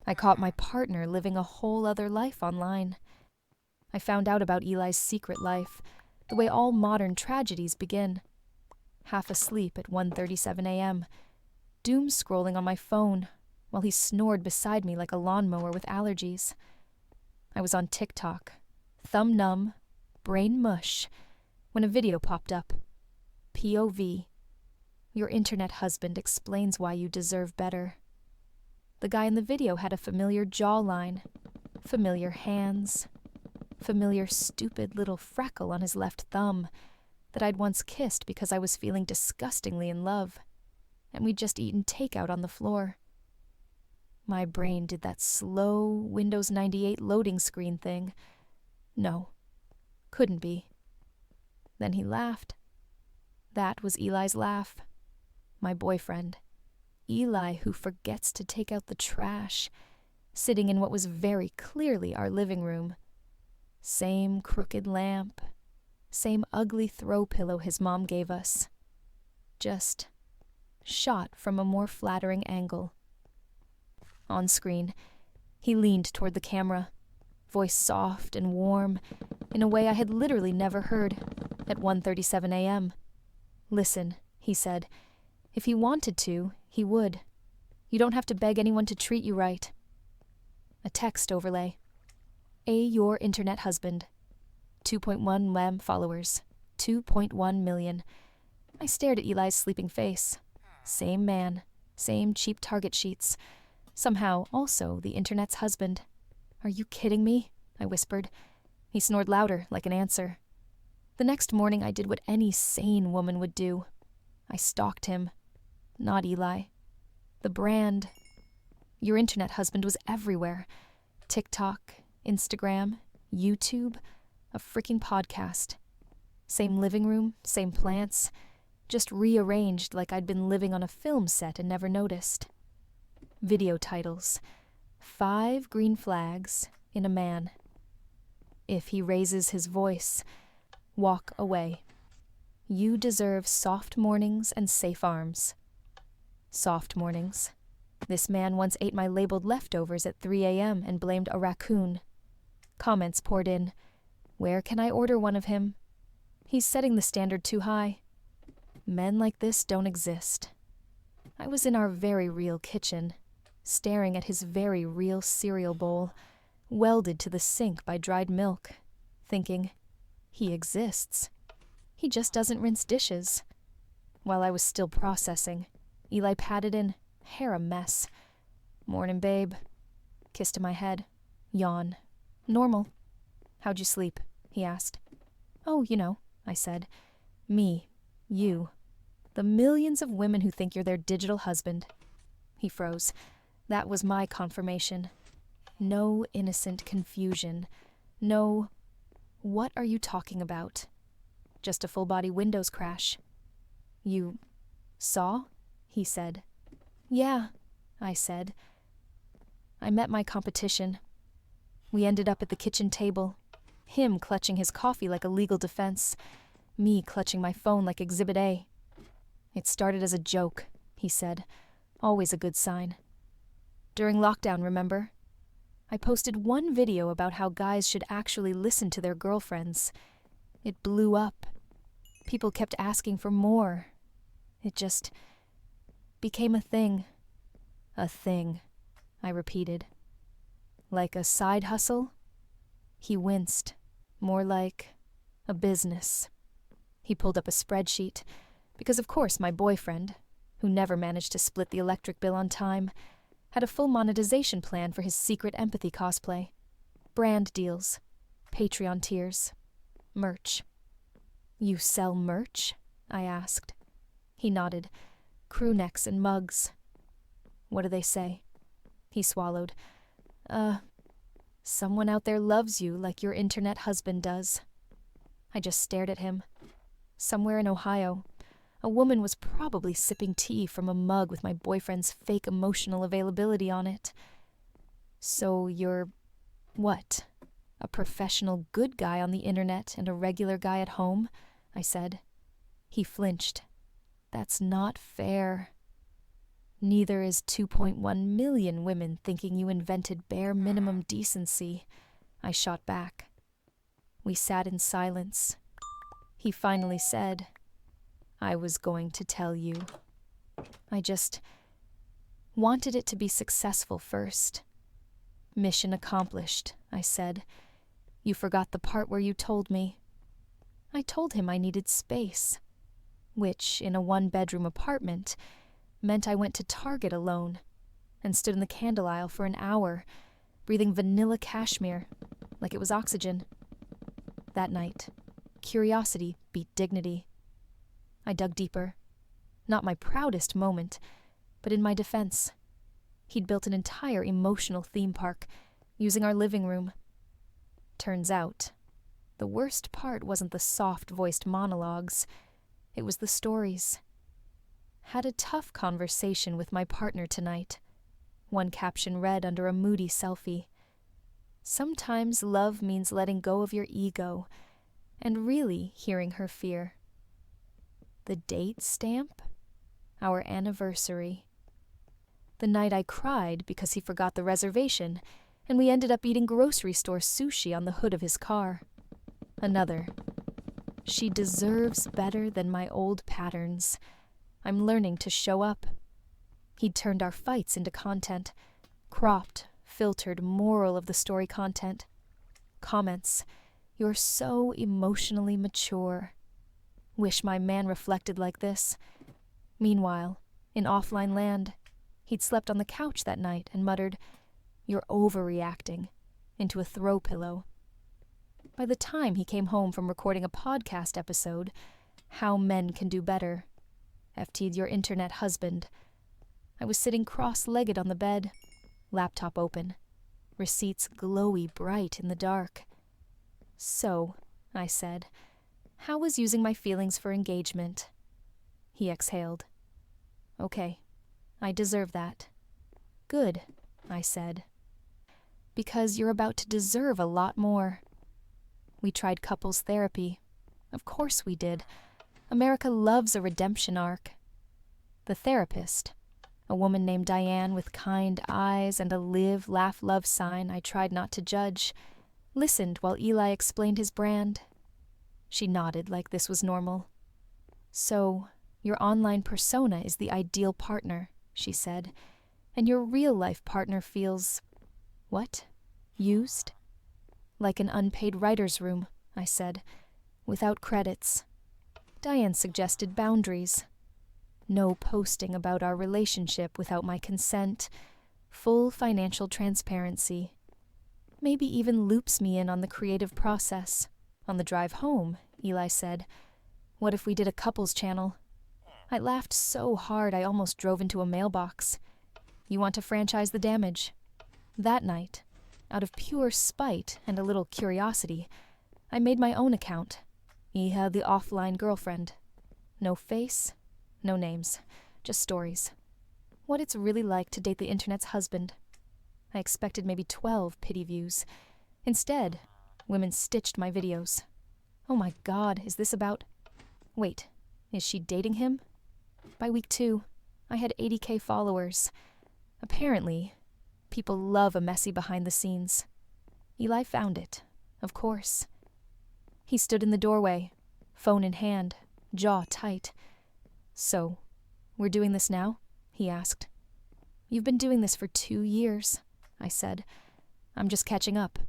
I caught my partner living a whole other life online. I found out about Eli's secret life, the way all modern tragedies begin. Half asleep at 1:37 a.m., doom scrolling on my phone, while he snored beside me like a lawnmower with allergies. I was on TikTok, thumb numb, brain mush, when a video popped up. POV. Your internet husband explains why you deserve better. The guy in the video had a familiar jawline, familiar hands, familiar stupid little freckle on his left thumb that I'd once kissed because I was feeling disgustingly in love, and we'd just eaten takeout on the floor. My brain did that slow Windows 98 loading screen thing. No, couldn't be. Then he laughed. That was Eli's laugh. My boyfriend. Eli, who forgets to take out the trash, sitting in what was very clearly our living room. Same crooked lamp, same ugly throw pillow his mom gave us. Just shot from a more flattering angle. On screen, he leaned toward the camera, voice soft and warm, in a way I had literally never heard, at 1:37 a.m. Listen, he said. If he wanted to, he would. You don't have to beg anyone to treat you right. A text overlay. Your internet husband. 2.1 mem followers. 2.1 million. I stared at Eli's sleeping face. Same man. Same cheap target sheets. Somehow, also, the internet's husband. Are you kidding me? I whispered. He snored louder, like an answer. The next morning I did what any sane woman would do. I stalked him. Not Eli. The brand. Your internet husband was everywhere. TikTok, Instagram, YouTube, a freaking podcast. Same living room, same plants, just rearranged like I'd been living on a film set and never noticed. Video titles. 5 green flags in a man. If he raises his voice, walk away. You deserve soft mornings and safe arms. Soft mornings. This man once ate my labeled leftovers at 3 a.m. and blamed a raccoon. Comments poured in. Where can I order one of him? He's setting the standard too high. Men like this don't exist. I was in our very real kitchen, staring at his very real cereal bowl, welded to the sink by dried milk, thinking, he exists. He just doesn't rinse dishes. While I was still processing, Eli patted in, hair a mess. Morning, babe. Kiss to my head. Yawn. Normal. How'd you sleep? He asked. Oh, you know, I said. Me. You. The millions of women who think you're their digital husband. He froze. That was my confirmation. No innocent confusion. No, what are you talking about? Just a full-body Windows crash. You saw? He said. Yeah, I said. I met my competition. We ended up at the kitchen table, him clutching his coffee like a legal defense, me clutching my phone like Exhibit A. It started as a joke, he said. Always a good sign. During lockdown, remember? I posted one video about how guys should actually listen to their girlfriends. It blew up. People kept asking for more. It just became a thing. A thing, I repeated. Like a side hustle? He winced. More like a business. He pulled up a spreadsheet, because of course my boyfriend, who never managed to split the electric bill on time, had a full monetization plan for his secret empathy cosplay. Brand deals, Patreon tiers, merch. You sell merch? I asked. He nodded. Crew necks and mugs. What do they say? He swallowed. Someone out there loves you like your internet husband does. I just stared at him. Somewhere in Ohio, a woman was probably sipping tea from a mug with my boyfriend's fake emotional availability on it. So you're, what? A professional good guy on the internet and a regular guy at home? I said. He flinched. That's not fair. Neither is 2.1 million women thinking you invented bare minimum decency, I shot back. We sat in silence. He finally said, I was going to tell you. I just wanted it to be successful first. Mission accomplished, I said. You forgot the part where you told me. I told him I needed space, which, in a one-bedroom apartment, meant I went to Target alone and stood in the candle aisle for an hour, breathing vanilla cashmere like it was oxygen. That night, curiosity beat dignity. I dug deeper. Not my proudest moment, but in my defense. He'd built an entire emotional theme park, using our living room. Turns out, the worst part wasn't the soft-voiced monologues. It was the stories. Had a tough conversation with my partner tonight. One caption read under a moody selfie. Sometimes love means letting go of your ego and really hearing her fear. The date stamp? Our anniversary. The night I cried because he forgot the reservation, and we ended up eating grocery store sushi on the hood of his car. Another. She deserves better than my old patterns. I'm learning to show up. He'd turned our fights into content. Cropped, filtered moral of the story content. Comments. You're so emotionally mature. Wish my man reflected like this. Meanwhile, in offline land, he'd slept on the couch that night and muttered, You're overreacting, into a throw pillow. By the time he came home from recording a podcast episode, How Men Can Do Better, FT'd your internet husband, I was sitting cross-legged on the bed, laptop open, receipts glowy bright in the dark. So, I said, how was using my feelings for engagement? He exhaled. Okay, I deserve that. Good, I said. Because you're about to deserve a lot more. We tried couples therapy. Of course we did. America loves a redemption arc. The therapist, a woman named Diane with kind eyes and a live, laugh, love sign I tried not to judge, listened while Eli explained his brand. She nodded like this was normal. So, your online persona is the ideal partner, she said, and your real-life partner feels, what? Used? Like an unpaid writer's room, I said, without credits. Diane suggested boundaries. No posting about our relationship without my consent. Full financial transparency. Maybe even loops me in on the creative process. On the drive home, Eli said, what if we did a couples channel? I laughed so hard I almost drove into a mailbox. You want to franchise the damage? That night, out of pure spite and a little curiosity, I made my own account. Iha the offline girlfriend. No face, no names, just stories. What it's really like to date the internet's husband. I expected maybe 12 pity views. Instead, women stitched my videos. Oh my God, is this about... Wait, is she dating him? By week 2, I had 80K followers. Apparently, people love a messy behind the scenes. Eli found it, of course. He stood in the doorway, phone in hand, jaw tight. So, we're doing this now? He asked. You've been doing this for 2 years, I said. I'm just catching up.